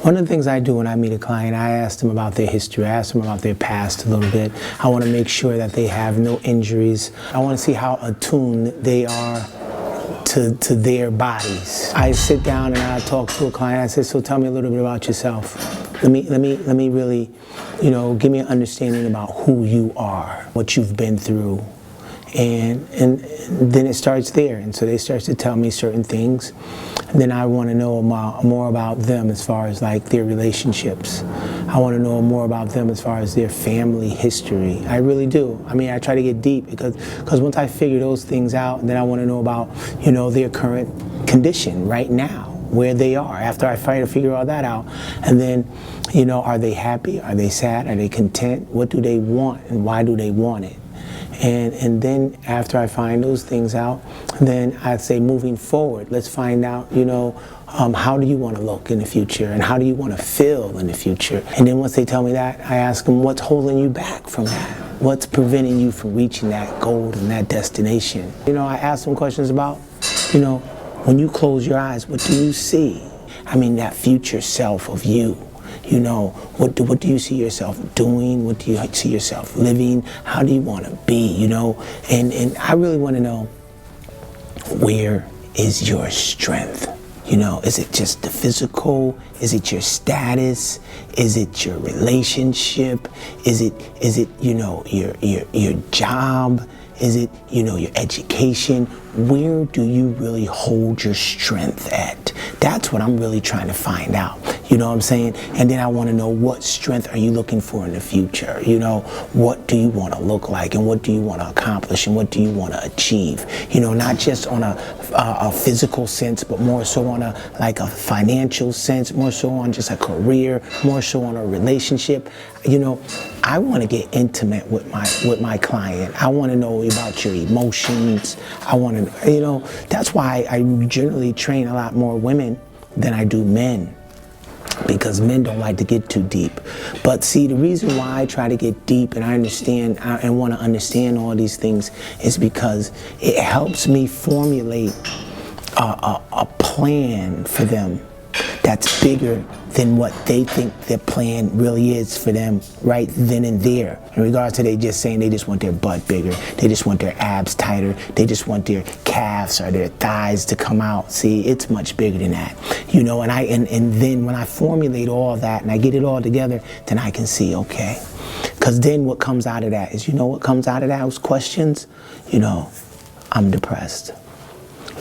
One of the things I do when I meet a client, I ask them about their history, I ask them about their past a little bit. I want to make sure that they have no injuries. I want to see how attuned they are to their bodies. I sit down and I talk to a client. I say, so tell me a little bit about yourself. Let me really, give me an understanding about who you are, what you've been through. And then it starts there. And so they start to tell me certain things. And then I want to know more about them as far as like their relationships. I want to know more about them as far as their family history. I really do. I mean, I try to get deep because once I figure those things out, then I want to know about, their current condition right now, where they are, after I try to figure all that out. And then, are they happy? Are they sad? Are they content? What do they want and why do they want it? And then after I find those things out, then I'd say moving forward, let's find out, how do you want to look in the future and how do you want to feel in the future? And then once they tell me that, I ask them what's holding you back from that? What's preventing you from reaching that goal and that destination? I ask them questions about, when you close your eyes, what do you see? I mean, that future self of you. What do you see yourself doing? What do you see yourself living? How do you want to be, And I really want to know, where is your strength? Is it just the physical? Is it your status? Is it your relationship? Is it your job? Is it, your education? Where do you really hold your strength at? That's what I'm really trying to find out. You know what I'm saying? And then I want to know, what strength are you looking for in the future? What do you want to look like and what do you want to accomplish and what do you want to achieve? Not just on a physical sense, but more so on a financial sense, more so on just a career, more so on a relationship. I want to get intimate with my client. I want to know about your emotions. I want to, that's why I generally train a lot more women than I do men, because men don't like to get too deep. But see, the reason why I try to get deep and I understand and want to understand all these things is because it helps me formulate a plan for them that's bigger than what they think their plan really is for them right then and there. In regards to they just saying they just want their butt bigger, they just want their abs tighter, they just want their calves or their thighs to come out. See, it's much bigger than that. And then when I formulate all that and I get it all together, then I can see, okay. Because then what comes out of that is, what comes out of those questions? I'm depressed.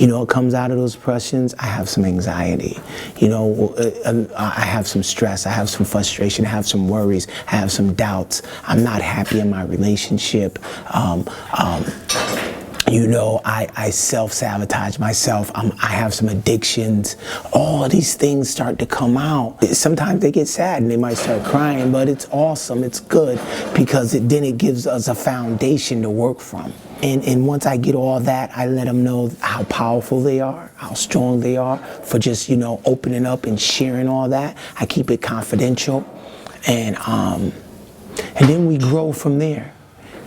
What comes out of those questions? I have some anxiety. I have some stress. I have some frustration. I have some worries. I have some doubts. I'm not happy in my relationship. I self-sabotage myself. I have some addictions. All of these things start to come out. Sometimes they get sad and they might start crying, but it's awesome. It's good because then it gives us a foundation to work from. And once I get all that, I let them know how powerful they are, how strong they are for just, opening up and sharing all that. I keep it confidential. And then we grow from there.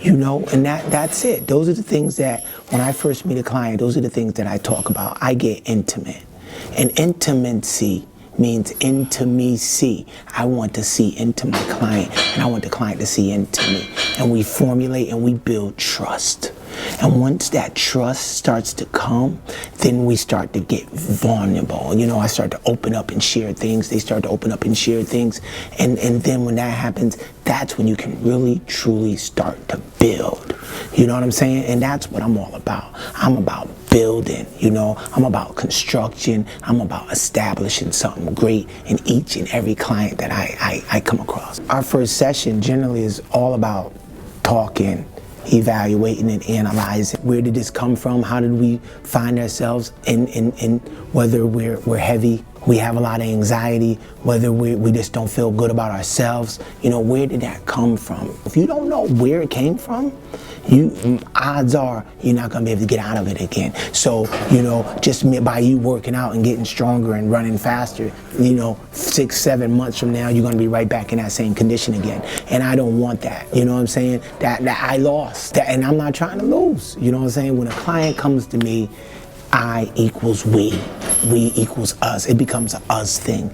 And that's it. Those are the things that when I first meet a client, those are the things that I talk about. I get intimate. And intimacy means intimacy. I want to see into my client and I want the client to see into me. And we formulate and we build trust. And once that trust starts to come, then we start to get vulnerable. I start to open up and share things. They start to open up and share things. And then when that happens, that's when you can really, truly start to build. You know what I'm saying? And that's what I'm all about. I'm about building, I'm about construction. I'm about establishing something great in each and every client that I come across. Our first session generally is all about talking, evaluating and analyzing. Where did this come from? How did we find ourselves in whether we're heavy, we have a lot of anxiety, whether we just don't feel good about ourselves. Where did that come from? If you don't know where it came from, odds are you're not going to be able to get out of it again. So, just by you working out and getting stronger and running faster, 6-7 months from now, you're going to be right back in that same condition again. And I don't want that. You know what I'm saying? That I lost. And I'm not trying to lose. You know what I'm saying? When a client comes to me, I equals we equals us. It becomes an us thing.